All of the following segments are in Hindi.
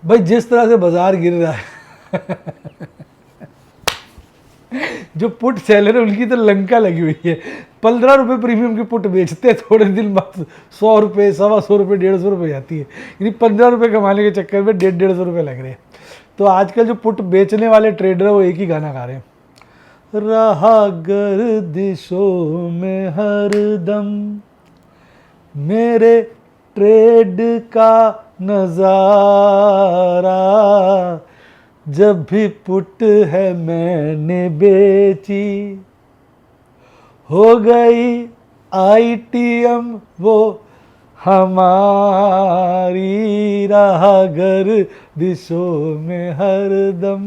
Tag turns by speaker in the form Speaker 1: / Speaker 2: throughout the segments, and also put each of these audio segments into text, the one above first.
Speaker 1: भाई जिस तरह से बाजार गिर रहा है जो पुट सेलर है उनकी तो लंका लगी हुई है। 15 रुपये प्रीमियम की पुट बेचते हैं, थोड़े दिन बाद 100 रुपये, 125 रुपये, 150 रुपये जाती है। यानी 15 रुपये कमाने के चक्कर में 150 रुपये लग रहे हैं। तो आजकल जो पुट बेचने वाले ट्रेडर है वो एक ही गाना गा रहे हैं, रहा गर्दिशों में हरदम मेरे ट्रेड का नजारा, जब भी पुट है मैंने बेची, हो गई आईटीएम वो हमारी, रहा गर्दिशों में हरदम।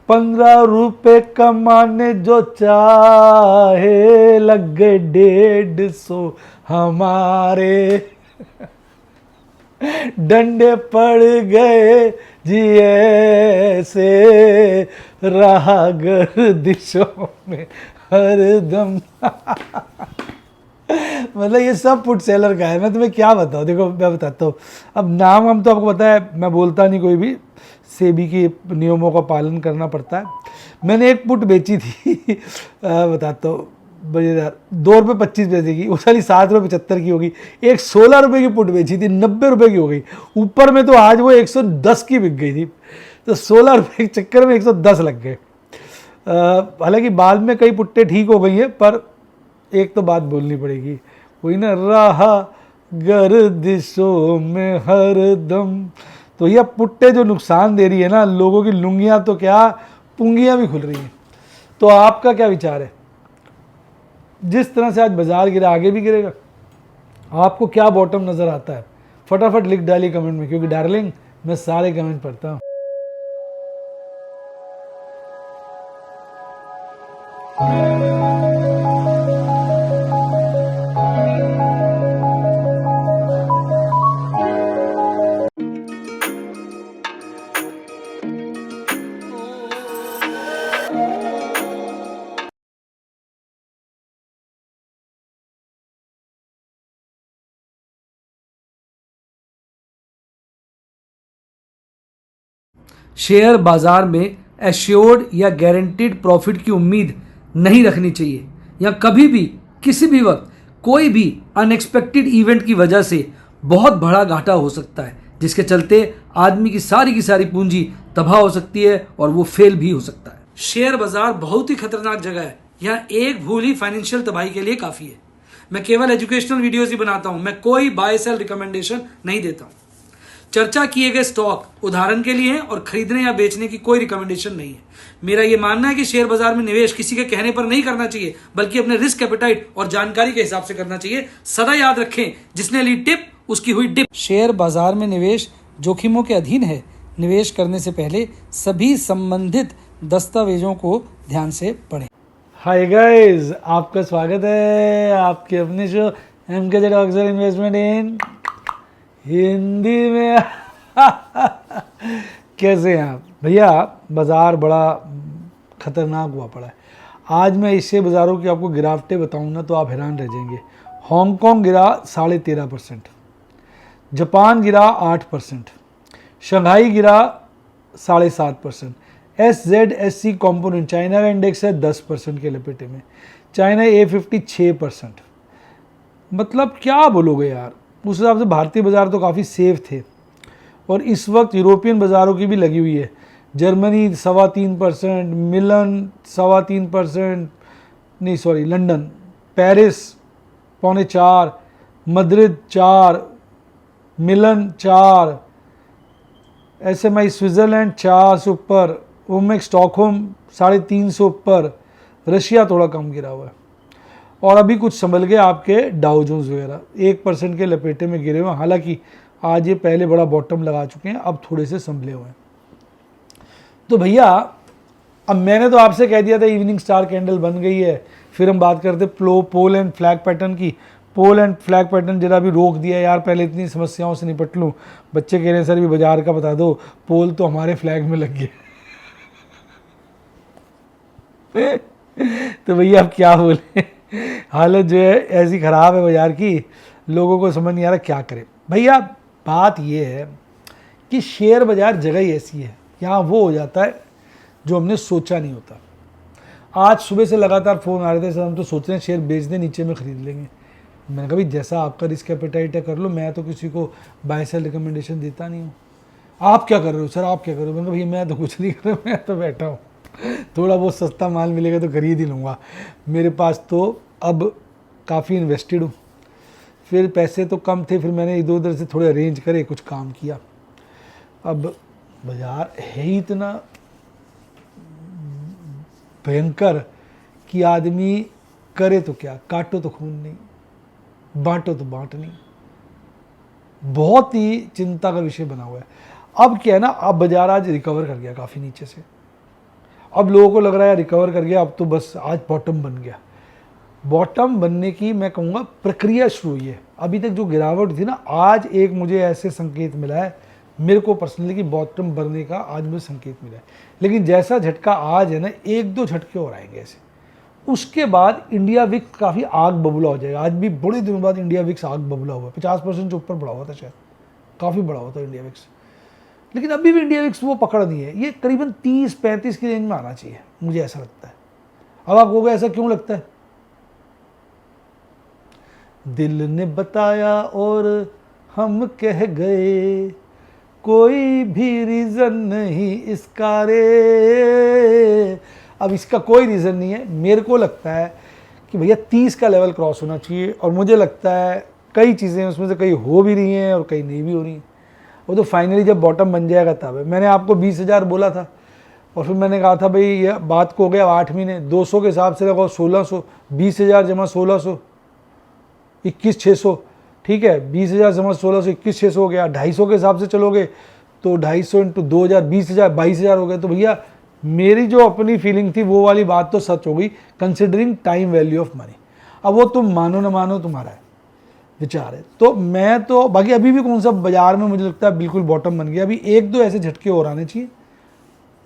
Speaker 1: 15 रुपये कमाने जो चाहे, लग गए 150 हमारे, डंडे पड़ गए जी ऐसे, रहा गर्दिशों में हरदम। मतलब ये सब पुट सेलर का है। मैं तुम्हें क्या बताऊँ, देखो मैं बताता हूँ। अब नाम हम तो आपको पता है, मैं बोलता नहीं कोई भी, सेबी के नियमों का पालन करना पड़ता है। मैंने एक पुट बेची थी बताता हूँ, 2 रुपये 25 पैसे की, वो सारी 7 रुपये 75 की होगी। एक 16 रुपये की पुट बेची थी, 90 रुपये की हो गई ऊपर में, तो आज वो 110 की बिक गई थी। तो 16 रुपये के चक्कर में 110 लग गए। हालांकि बाद में कई पुट्टे ठीक हो गई हैं, पर एक तो बात बोलनी पड़ेगी, वही ना, रहा गर्दिशों में हरदम। तो ये पुट्टे जो नुकसान दे रही है ना, लोगों की लुंगियां तो क्या पुंगियां भी खुल रही हैं। तो आपका क्या विचार है? जिस तरह से आज बाजार गिरा, आगे भी गिरेगा? आपको क्या बॉटम नजर आता है? फटाफट लिख डालिए कमेंट में, क्योंकि डार्लिंग मैं सारे कमेंट पढ़ता हूँ।
Speaker 2: शेयर बाजार में एश्योर्ड या गारंटीड प्रॉफिट की उम्मीद नहीं रखनी चाहिए, या कभी भी किसी भी वक्त कोई भी अनएक्सपेक्टेड इवेंट की वजह से बहुत बड़ा घाटा हो सकता है, जिसके चलते आदमी की सारी पूंजी तबाह हो सकती है और वो फेल भी हो सकता है। शेयर बाजार बहुत ही खतरनाक जगह है, यहाँ एक भूल ही फाइनेंशियल तबाही के लिए काफी है। मैं केवल एजुकेशनल वीडियोस ही बनाता हूं, मैं कोई बाय सेल रिकमेंडेशन नहीं देता हूं। चर्चा किए गए स्टॉक उदाहरण के लिए हैं और खरीदने या बेचने की कोई रिकमेंडेशन नहीं है। मेरा यह मानना है कि शेयर बाजार में निवेश किसी के कहने पर नहीं करना चाहिए, बल्कि अपने रिस्क एपेटाइट और जानकारी के हिसाब से करना चाहिए। सदा याद रखें, जिसने ली टिप उसकी हुई डिप। शेयर बाजार में निवेश जोखिमों के अधीन है। निवेश करने से पहले सभी संबंधित दस्तावेजों को ध्यान से पढ़ें।
Speaker 1: हाय गाइस, आपका स्वागत है आपके अपने शो MKZ ऑक्सर इन्वेस्टमेंट इन हिंदी में। कैसे हैं आप भैया? बाज़ार बड़ा ख़तरनाक हुआ पड़ा है। आज मैं इससे बाज़ारों की आपको गिरावटें बताऊँ ना तो आप हैरान रह जाएंगे। हांगकांग गिरा 13.5%, जापान गिरा 8%, शंघाई गिरा 7.5%, SZSC कॉम्पोनेंट चाइना का इंडेक्स है 10% के लपेटे में, चाइना A50 6%। मतलब क्या बोलोगे यार, उस हिसाब से भारतीय बाज़ार तो काफ़ी सेफ थे। और इस वक्त यूरोपियन बाज़ारों की भी लगी हुई है। जर्मनी 3.25%, मिलन 3.25%, नहीं सॉरी लंदन, पेरिस 3.25, मद्रिद 4, मिलन 4, SMI स्विट्ज़रलैंड 4 से ऊपर, ओमेक्स स्टॉकहोम 3.5 ऊपर, रशिया थोड़ा कम गिरा हुआ है। और अभी कुछ संभल गए आपके डाउ जोन्स वगैरह 1% के लपेटे में गिरे हुए हैं। हालांकि आज ये पहले बड़ा बॉटम लगा चुके हैं, अब थोड़े से संभले हुए हैं। तो भैया अब मैंने तो आपसे कह दिया था इवनिंग स्टार कैंडल बन गई है, फिर हम बात करते पोल एंड फ्लैग पैटर्न की। पोल एंड फ्लैग पैटर्न जरा भी रोक दिया यार, पहले इतनी समस्याओं से निपट लूँ। बच्चे कह रहे हैं सर भी बाजार का बता दो, पोल तो हमारे फ्लैग में लग गया। तो भैया अब क्या बोले, हालत जो है ऐसी ख़राब है बाज़ार की, लोगों को समझ नहीं आ रहा क्या करें। भैया बात ये है कि शेयर बाजार जगह ही ऐसी है, यहाँ वो हो जाता है जो हमने सोचा नहीं होता। आज सुबह से लगातार फ़ोन आ रहे थे, सर हम तो सोच रहे हैं शेयर बेच दें, नीचे में ख़रीद लेंगे। मैंने कहा भाई जैसा आपका रिस्क एपेटाइट है कर लो, मैं तो किसी को बाय सेल रिकमेंडेशन देता नहीं हूँ। आप क्या कर रहे हो सर, आप क्या कर रहे हो? मैंने कहा भैया मैं तो कुछ नहीं कर रहा, मैं तो बैठा हूँ, थोड़ा बहुत सस्ता माल मिलेगा तो खरीद ही लूँगा। मेरे पास तो अब काफ़ी इन्वेस्टेड हूँ, फिर पैसे तो कम थे, फिर मैंने इधर उधर से थोड़े अरेंज करे, कुछ काम किया। अब बाजार है ही इतना भयंकर कि आदमी करे तो क्या, काटो तो खून नहीं, बांटो तो बांट नहीं। बहुत ही चिंता का विषय बना हुआ है। अब क्या है ना, अब बाजार आज रिकवर कर गया काफ़ी नीचे से, अब लोगों को लग रहा है रिकवर कर गया, अब तो बस आज बॉटम बन गया। बॉटम बनने की मैं कहूँगा प्रक्रिया शुरू हुई है। अभी तक जो गिरावट थी ना, आज एक मुझे ऐसे संकेत मिला है मेरे को पर्सनली कि बॉटम बनने का आज मुझे संकेत मिला है। लेकिन जैसा झटका आज है ना, एक दो झटके और आएंगे ऐसे, उसके बाद इंडिया विक्स काफ़ी आग बबूला हो जाएगा। आज भी बड़े दिनों बाद इंडिया विक्स आग बबूला हुआ, 50% से ऊपर बढ़ा हुआ था, शायद काफ़ी बढ़ा हुआ था इंडिया विक्स। लेकिन अभी भी इंडिया विक्स वो पकड़ नहीं है, ये करीबन 30-35 की रेंज में आना चाहिए, मुझे ऐसा लगता है। अब आप कहोगे ऐसा क्यों लगता है? दिल ने बताया और हम कह गए, कोई भी रीज़न नहीं इसका रे। अब इसका कोई रीज़न नहीं है, मेरे को लगता है कि भैया 30 का लेवल क्रॉस होना चाहिए, और मुझे लगता है कई चीज़ें उसमें से कई हो भी रही हैं और कई नहीं भी हो रही हैं। वो तो फाइनली जब बॉटम बन जाएगा तब है। मैंने आपको 20,000 बोला था, और फिर मैंने कहा था भाई ये बात को हो गया 8 महीने, 200 के हिसाब से लगाओ 1600, 20,000 जमा 1600, 21,600, ठीक है, 20,000 जमा 1600, 21,600 हो गया। 250 के हिसाब से चलोगे तो 250 इंटू 2,000, 20,000, 22,000 हो गए। तो भैया मेरी जो अपनी फीलिंग थी वो वाली बात तो सच हो गई, considering time value of money. अब वो तुम मानो ना मानो, तुम्हारा है, विचार है। तो मैं तो बाकी अभी भी कौन सा बाजार में मुझे लगता है बिल्कुल बॉटम बन गया। अभी एक दो ऐसे झटके और आने चाहिए,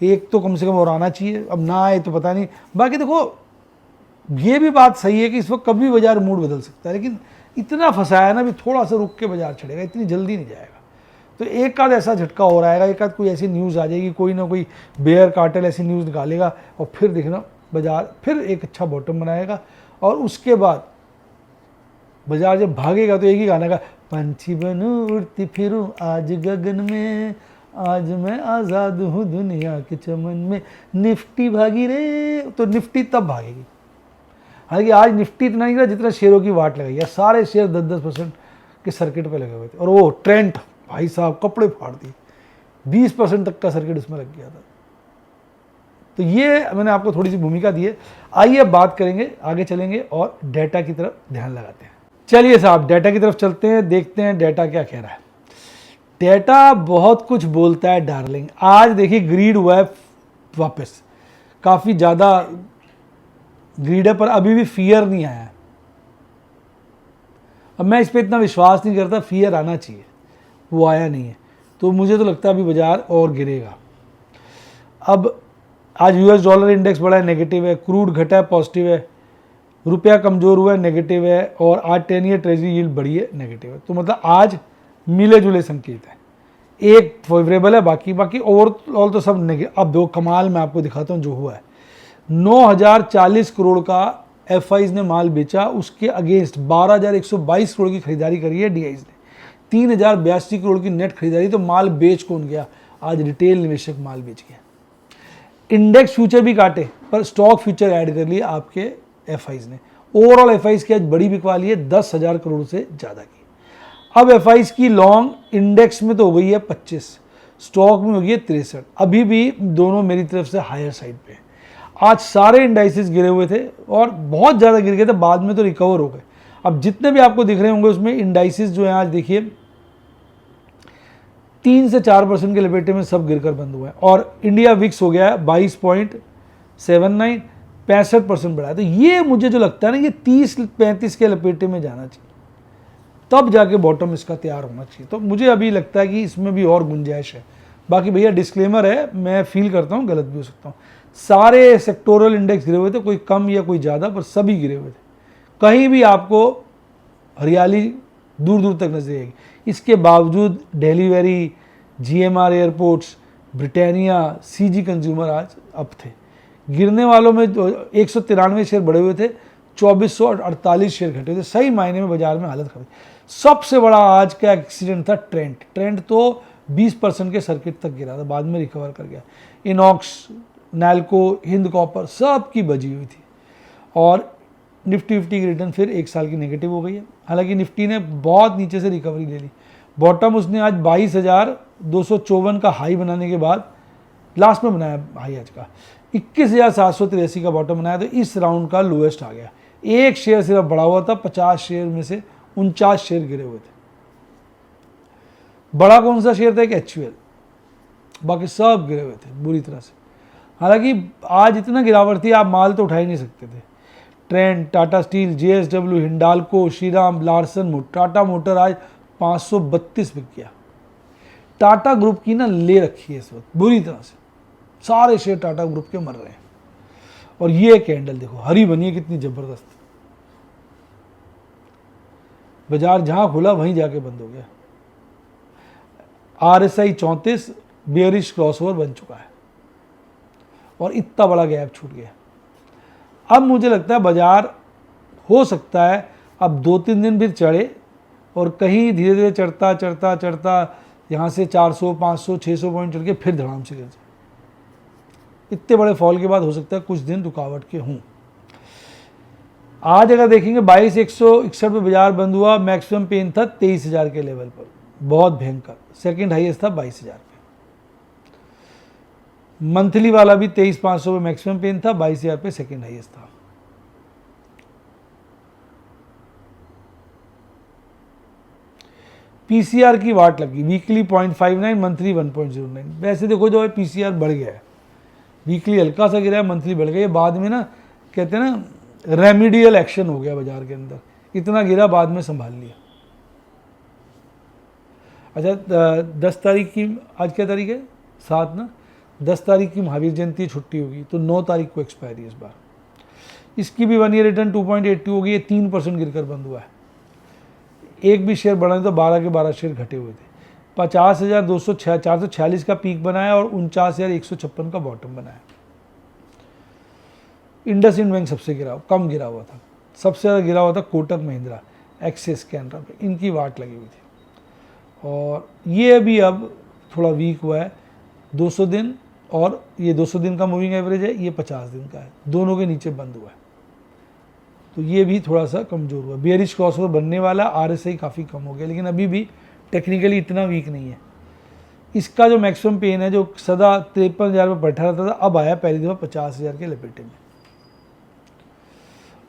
Speaker 1: एक तो कम से कम और आना चाहिए, अब ना आए तो पता नहीं। बाकी देखो ये भी बात सही है कि इस वक्त कभी बाजार मूड बदल सकता है, लेकिन इतना फंसाया ना, भी थोड़ा सा रुक के बाजार चढ़ेगा, इतनी जल्दी नहीं जाएगा। तो एक आध ऐसा झटका और आएगा, एक आध कोई ऐसी न्यूज़ आ जाएगी, कोई ना कोई बेयर कार्टेल ऐसी न्यूज़ निकालेगा, और फिर देखना बाजार फिर एक अच्छा बॉटम बनाएगा। और उसके बाद बाजार जब भागेगा तो एक ही गाना का, पंछी बनूं उड़ती फिरूं आज गगन में, आज मैं आज़ाद हूँ दुनिया के चमन में, निफ्टी भागी रे। तो निफ्टी तब भागेगी। हालांकि आज निफ्टी इतना नहीं रहा जितना शेयरों की वाट लगाई है, सारे शेयर 10-10% के सर्किट पे लगे हुए थे, और वो ट्रेंड भाई साहब कपड़े फाड़ दिए, 20% तक का सर्किट उसमें लग गया था। तो ये मैंने आपको थोड़ी सी भूमिका दी है। आइए बात करेंगे, आगे चलेंगे और डेटा की तरफ ध्यान लगाते हैं। चलिए साहब डेटा की तरफ चलते हैं, देखते हैं डेटा क्या कह रहा है। डेटा बहुत कुछ बोलता है डार्लिंग। आज देखिए ग्रीड हुआ है वापस, काफ़ी ज़्यादा ग्रीड है, पर अभी भी फियर नहीं आया है। अब मैं इस पर इतना विश्वास नहीं करता, फियर आना चाहिए, वो आया नहीं है। तो मुझे तो लगता है अभी बाजार और गिरेगा। अब आज यूएस डॉलर इंडेक्स बढ़ा है, नेगेटिव है, क्रूड घटा है, पॉजिटिव है, रुपया कमज़ोर हुआ है, नेगेटिव है, और आज 10 ईयर ट्रेजरी यील्ड बढ़ी है, नेगेटिव है। तो मतलब आज मिले जुले संकेत है, एक फेवरेबल है, बाकी ओवरऑल तो सब नेगेटिव। अब दो कमाल मैं आपको दिखाता हूँ जो हुआ है। 9,040 करोड़ का एफआईज ने माल बेचा, उसके अगेंस्ट 12,122 करोड़ की खरीदारी करी है डीआईज ने, 3,082 करोड़ की नेट खरीदारी। तो माल बेच कौन गया? आज रिटेल निवेशक माल बेच गया। इंडेक्स फ्यूचर भी काटे, पर स्टॉक फ्यूचर ऐड कर लिए आपके एफआईज ने। ओवरऑल एफआईज की आज बड़ी बिकवाली है, 10,000 करोड़ से ज़्यादा की। अब एफआईज की लॉन्ग इंडेक्स में तो हो गई है 25, स्टॉक में हो गई है 63। अभी भी दोनों मेरी तरफ से हायर साइड पे। आज सारे इंडाइसेस गिरे हुए थे और बहुत ज़्यादा गिर गए थे, बाद में तो रिकवर हो गए। अब जितने भी आपको दिख रहे होंगे उसमें इंडाइसेस जो हैं आज देखिए 3 से 4% के लपेटे में सब गिरकर बंद हुआ है। और इंडिया विक्स हो गया है 22.79, 65% बढ़ा है। तो ये मुझे जो लगता है ना, ये 30-35 के लपेटे में जाना चाहिए, तब जाके बॉटम इसका तैयार होना चाहिए। तो मुझे अभी लगता है कि इसमें भी और गुंजाइश है। बाकी भैया डिस्क्लेमर है, मैं फील करता हूँ गलत भी हो सकता हूँ। सारे सेक्टोरल इंडेक्स गिरे हुए थे, कोई कम या कोई ज़्यादा, पर सभी गिरे हुए थे। कहीं भी आपको हरियाली दूर दूर तक नजर आएगी। इसके बावजूद delivery, GMR airports, Britannia, CG consumer आज अप थे। गिरने वालों में 193 शेयर बढ़े हुए थे, 2448 शेयर घटे हुए थे। सही मायने में बाजार में हालत खराब। सबसे बड़ा आज का एक्सीडेंट था ट्रेंड तो 20% के सर्किट तक गिरा था, बाद में रिकवर कर गया। इनॉक्स, नैल्को, हिंद कॉपर सब की बजी हुई थी। और निफ्टी की रिटर्न फिर एक साल की नेगेटिव हो गई है। हालांकि निफ्टी ने बहुत नीचे से रिकवरी ले ली। बॉटम उसने आज 22,254 का हाई बनाने के बाद लास्ट में बनाया हाई आज का 21,783 का बॉटम बनाया, तो इस राउंड का लोएस्ट आ गया। एक शेयर सिर्फ बढ़ा हुआ था, 50 शेयर में से 49 शेयर गिरे हुए थे। बड़ा कौन सा शेयर था? एक HUL, बाकी सब गिरे हुए थे बुरी तरह से। हालांकि आज इतना गिरावट थी, आप माल तो उठा ही नहीं सकते थे। Trend, Tata steel, JSW, Hindalco, Shriram, Larsen, Tata motor आज 532 बिक गया। टाटा ग्रुप की ना ले रखी है इस वक्त बुरी तरह से, सारे शेयर टाटा ग्रुप के मर रहे हैं। और ये कैंडल देखो हरी बनी है कितनी जबरदस्त, बाजार जहां खुला वहीं जाके बंद हो गया। RSI 34 बेयरिश क्रॉसओवर बन चुका है और इतना बड़ा गैप छूट गया। अब मुझे लगता है बाजार हो सकता है अब 2-3 दिन फिर चढ़े और कहीं धीरे धीरे चढ़ता यहाँ से 400, 500, 600 पॉइंट चढ़ के फिर धड़ाम से गिर जाए। इतने बड़े फॉल के बाद हो सकता है कुछ दिन रुकावट के हों। आज अगर देखेंगे 22,161 पे बाजार बंद हुआ, मैक्सिमम पेन था 23,000 के लेवल पर, बहुत भयंकर। सेकंड हाईएस्ट था 22,000 पे। मंथली वाला भी 23,500 पे मैक्सिमम पेन था, 22,000 पे सेकंड हाईएस्ट था। PCR की वाट लगी, वीकली 0.59, मंथली 1.09। वैसे देखो जो है PCR बढ़ गया है, वीकली हल्का सा गिरा है, मंथली बढ़ गया। बाद में ना कहते हैं ना रेमिडियल एक्शन हो गया बाजार के अंदर, इतना गिरा बाद में संभाल लिया। अच्छा 10 तारीख की, आज क्या तारीख है? 7 ना, 10 तारीख की महावीर जयंती छुट्टी होगी, तो 9 तारीख को एक्सपायरी इस बार। इसकी भी 1 ईयर रिटर्न 2.82 होगी, ये 3% गिरकर बंद हुआ है। एक भी शेयर बढ़ा तो 12 के 12 शेयर घटे हुए थे। 50,446 का पीक बनाया और 49,156 का बॉटम बनाया। इंडसइंड बैंक सबसे कम गिरा हुआ था, सबसे ज़्यादा गिरा हुआ था कोटक महिंद्रा, एक्सिस, कैनरा पे, इनकी वाट लगी हुई थी। और ये अभी अब थोड़ा वीक हुआ है, 200 दिन और ये 200 दिन का मूविंग एवरेज है, ये 50 दिन का है, दोनों के नीचे बंद हुआ है, तो ये भी थोड़ा सा कमज़ोर हुआ। बेयरिश क्रॉसओवर बनने वाला, RSI काफ़ी कम हो गया, लेकिन अभी भी टेक्निकली इतना वीक नहीं है। इसका जो मैक्सिमम पेन है, जो सदा 53,000 पर बैठा रहता था, अब आया पहली दफ़ा 50,000 के लपेटे में।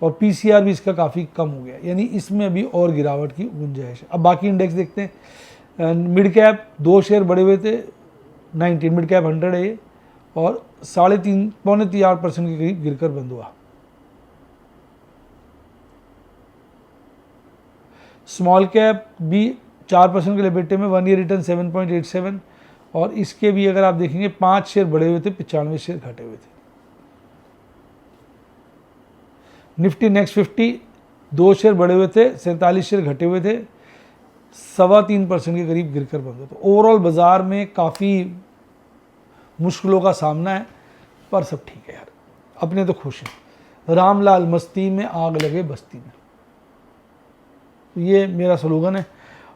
Speaker 1: और PCR भी इसका काफ़ी कम हो गया, यानी इसमें अभी और गिरावट की गुंजाइश है। अब बाकी इंडेक्स देखते हैं। मिड कैप 2 शेयर बढ़े हुए थे, 19 मिड कैप 100 है ये, और 3.5-4% के करीब गिरकर बंद हुआ। स्मॉल कैप भी 4% के लपेटे में, 1 ईयर रिटर्न 7.87, और इसके भी अगर आप देखेंगे 5 शेयर बढ़े हुए थे, 95 शेयर घटे हुए थे। निफ्टी नेक्स्ट 50 2 शेयर बढ़े हुए थे, 47 शेयर घटे हुए थे, 3.25% के करीब गिरकर बंद हुआ। तो ओवरऑल बाजार में काफ़ी मुश्किलों का सामना है, पर सब ठीक है यार, अपने तो खुश हैं। रामलाल मस्ती में आग लगे बस्ती में, ये मेरा स्लोगन है।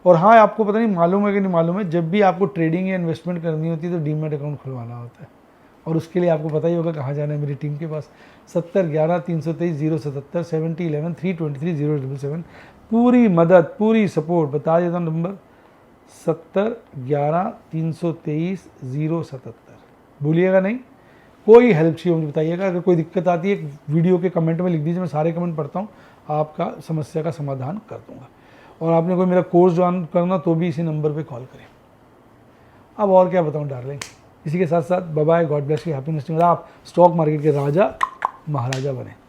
Speaker 1: और हाँ, आपको पता नहीं मालूम है कि नहीं मालूम है, जब भी आपको ट्रेडिंग या इन्वेस्टमेंट करनी होती है तो डीमैट अकाउंट खुलवाना होता है, और उसके लिए आपको पता ही होगा कहाँ जाना है। मेरी टीम के पास 7011-323-077, 7011-323-077, पूरी मदद, पूरी सपोर्ट। बता देता हूँ नंबर 7011-323-077, भूलिएगा नहीं। कोई हेल्प चाहिए मुझे बताइएगा, अगर कोई दिक्कत आती है वीडियो के कमेंट में लिख दीजिए, मैं सारे कमेंट पढ़ता हूँ, आपका समस्या का समाधान कर दूंगा। और आपने कोई मेरा कोर्स ज्वाइन करना तो भी इसी नंबर पे कॉल करें। अब और क्या बताऊं डार्लिंग, इसी के साथ साथ bye bye, God bless you, happy investing. आप स्टॉक मार्केट के राजा महाराजा बने।